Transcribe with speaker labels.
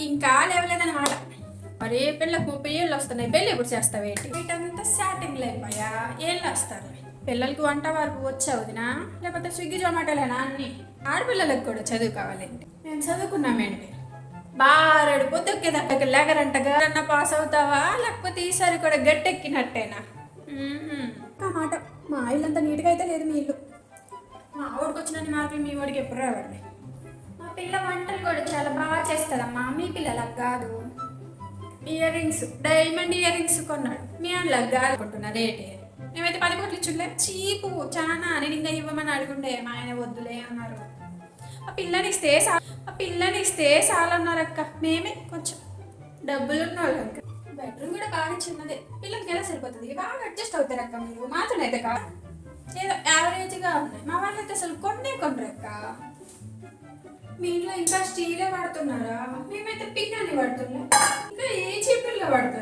Speaker 1: ఇంకా లేవలేదన్నమాట. మరి పిల్లలకు 30 ఏళ్ళు వస్తున్నాయి, పెళ్ళి ఎప్పుడు చేస్తావేంటి? వీటంతా స్టార్టింగ్లో అయిపోయా, ఏళ్ళు వస్తారు. పిల్లలకి వంట వరకు వచ్చావుదినా, లేకపోతే స్విగ్గీ జొమాటోలేనా అన్ని? ఆడపిల్లలకు కూడా చదువు కావాలండి. మేము చదువుకున్నామేంటి, బారెడు పొద్దుక్కేదక్క లేకరంటగా అన్న పాస్ అవుతావా, లేకపోతే ఈసారి కూడా గట్టెక్కినట్టేనా? ఆ మాట మా ఇల్లంతా నీట్గా అయితే లేదు మీ ఇల్లు. మా ఆవిడకి వచ్చిన మార్కులు మీ వాడికి ఎప్పుడు రావాలి. మా పిల్ల వంటలు కూడా చాలా బాగా చేస్తుందమ్మా, మీ పిల్లలకు కాదు. Ear rings, diamond ear rings కొన్నాడు, మీ వాళ్ళకి కాదు కొంటున్నా రేటే. మేమైతే 10 కోట్లు ఇచ్చులే, చీపు చాలా. నేను ఇంకా ఇవ్వమని అడుగుండే, మా ఆయన వద్దులే అన్నారు. ఆ పిల్లనిస్తే చాలన్నారు అక్క. మేమే కొంచెం డబ్బులు ఉన్న వాళ్ళం. బెడ్రూమ్ కూడా బాగా చిన్నదే, పిల్లలకి ఎలా సరిపోతుంది, బాగా అడ్జస్ట్ అవుతారు అక్క. మీరు మాత్రం అయితే కాదు, ఏదో యావరేజ్గా ఉన్నాయి. మా వాళ్ళు అయితే అసలు కొనరు అక్క. మీ ఇంట్లో ఇంకా స్టీలే వాడుతున్నారా? మేమైతే పిన్నాని వాడుతున్నాం, ఇంకా ఏ చీపుర్లో వాడుతున్నాం.